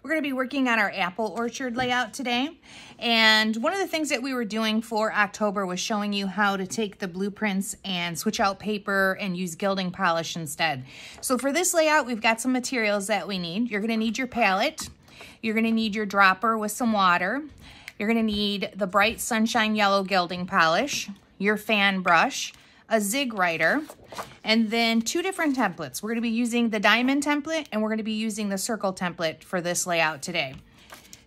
We're going to be working on our apple orchard layout today. And one of the things that we were doing for October was showing you how to take the blueprints and switch out paper and use gilding polish instead. So for this layout, we've got some materials that we need. You're going to need your palette. You're going to need your dropper with some water. You're going to need the bright sunshine yellow gilding polish, your fan brush, a zig writer, and then 2 different templates. We're going to be using the diamond template and we're going to be using the circle template for this layout today.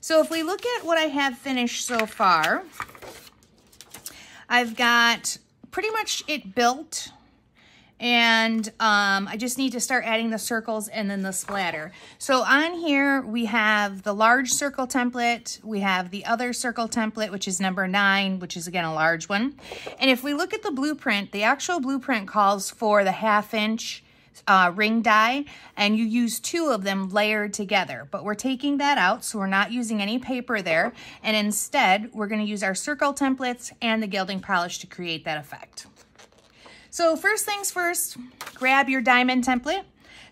So if we look at what I have finished so far, I've got pretty much it built, and I just need to start adding the circles and then the splatter. So on here we have the large circle template, we have the other circle template, which is number 9, which is again a large one. And if we look at the blueprint, the actual blueprint calls for the 1/2 inch ring die, and you use 2 of them layered together. But we're taking that out, so we're not using any paper there, and instead we're going to use our circle templates and the gilding polish to create that effect. So first things first, grab your diamond template.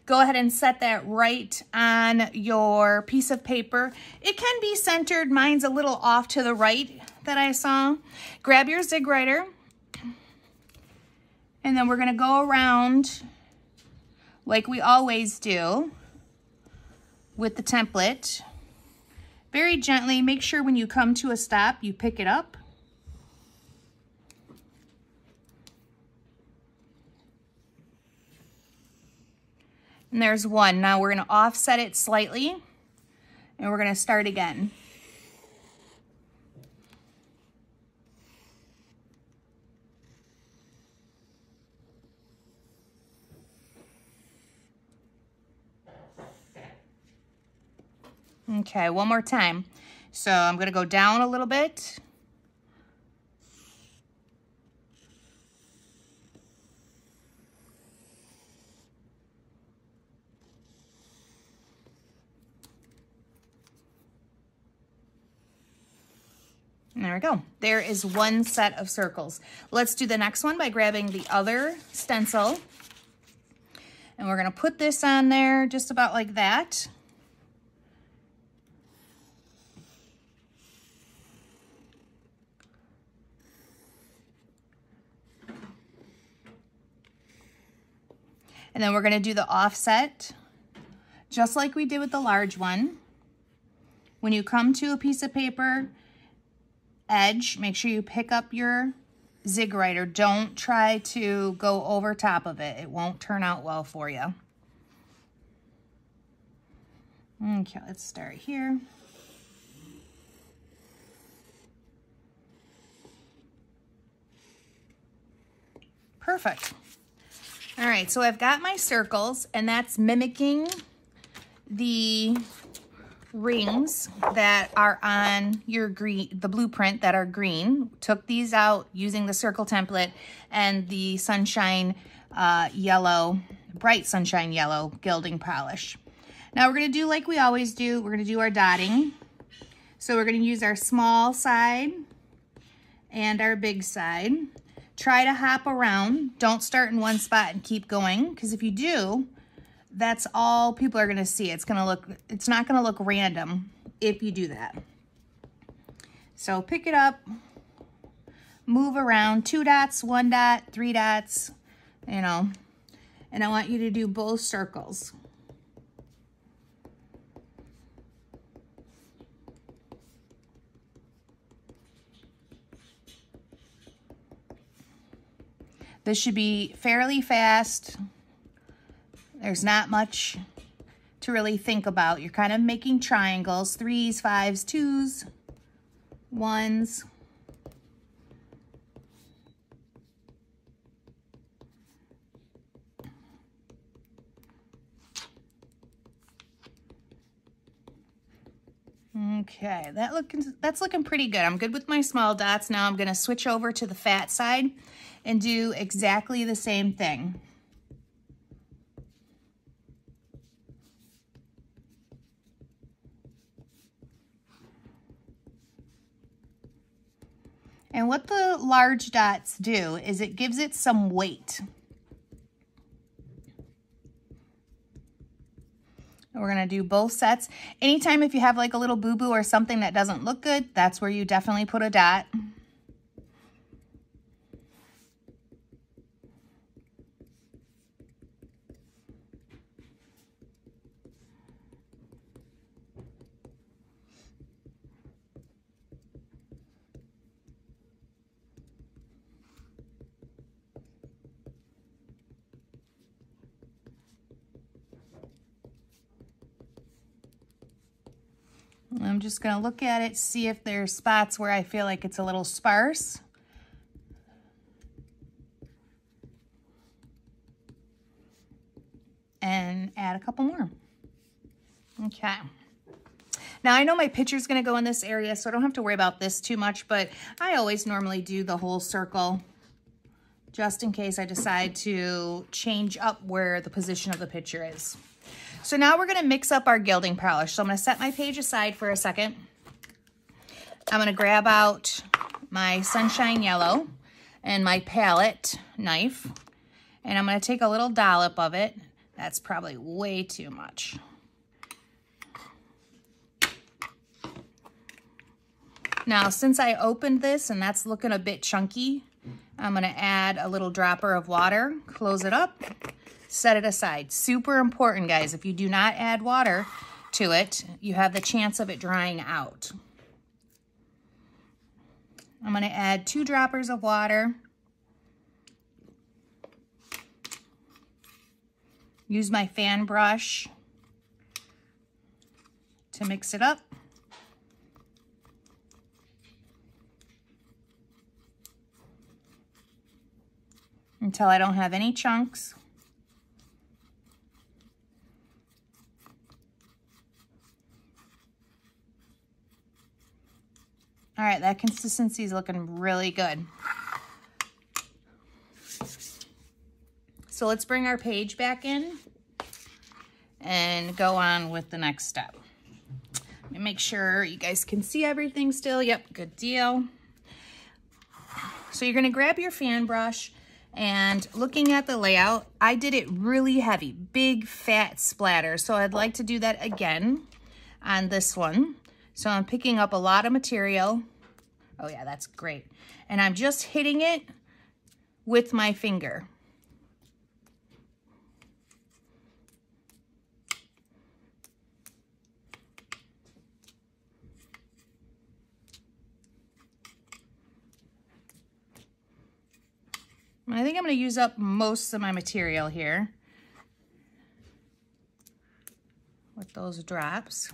Go ahead and set that right on your piece of paper. It can be centered. Mine's a little off to the right that I saw. Grab your zig writer, and then we're going to go around like we always do with the template. Very gently, make sure when you come to a stop, you pick it up. And there's 1. Now we're going to offset it slightly, and we're going to start again. Okay, one more time. So I'm going to go down a little bit. And there we go. There is 1 set of circles. Let's do the next one by grabbing the other stencil. And we're going to put this on there just about like that. And then we're going to do the offset just like we did with the large one. When you come to a piece of paper edge, make sure you pick up your zig writer. Don't try to go over top of it. It won't turn out well for you. Okay, let's start here. Perfect. All right, so I've got my circles, and that's mimicking the rings that are on your the blueprint that are green. Took these out using the circle template and the sunshine yellow, bright sunshine yellow gilding polish. Now we're going to do like we always do. We're going to do our dotting. So we're going to use our small side and our big side. Try to hop around. Don't start in one spot and keep going, because if you do, that's all people are going to see. It's not going to look random if you do that. So pick it up, move around, 2 dots, 1 dot, 3 dots, you know, and I want you to do both circles. This should be fairly fast. There's not much to really think about. You're kind of making triangles, 3s, 5s, 2s, 1s. Okay, that's looking pretty good. I'm good with my small dots. Now I'm going to switch over to the fat side and do exactly the same thing. And what the large dots do is it gives it some weight. We're gonna do both sets. Anytime if you have like a little boo-boo or something that doesn't look good, that's where you definitely put a dot. I'm just going to look at it, see if there's spots where I feel like it's a little sparse. And add a couple more. Okay. Now I know my picture's going to go in this area, so I don't have to worry about this too much, but I always normally do the whole circle just in case I decide to change up where the position of the picture is. So now we're gonna mix up our gilding polish. So I'm gonna set my page aside for a second. I'm gonna grab out my Sunshine Yellow and my palette knife, and I'm gonna take a little dollop of it. That's probably way too much. Now, since I opened this and that's looking a bit chunky, I'm gonna add a little dropper of water, close it up, set it aside. Super important, guys. If you do not add water to it, you have the chance of it drying out. I'm going to add 2 droppers of water. Use my fan brush to mix it up. Until I don't have any chunks. All right, that consistency is looking really good. So let's bring our page back in and go on with the next step. Let me make sure you guys can see everything still. Yep, good deal. So you're gonna grab your fan brush, and looking at the layout, I did it really heavy, big fat splatter. So I'd like to do that again on this one. So I'm picking up a lot of material. Oh yeah, that's great. And I'm just hitting it with my finger. I think I'm going to use up most of my material here with those drops.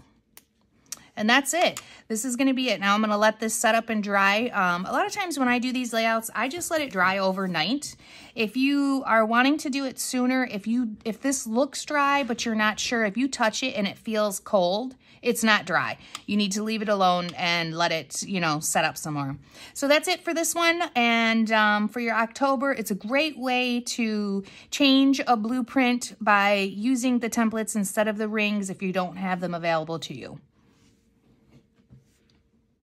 And that's it. This is going to be it. Now I'm going to let this set up and dry. A lot of times when I do these layouts, I just let it dry overnight. If you are wanting to do it sooner, if this looks dry but you're not sure, if you touch it and it feels cold, it's not dry. You need to leave it alone and let it, you know, set up some more. So that's it for this one. And for your October, it's a great way to change a blueprint by using the templates instead of the rings if you don't have them available to you.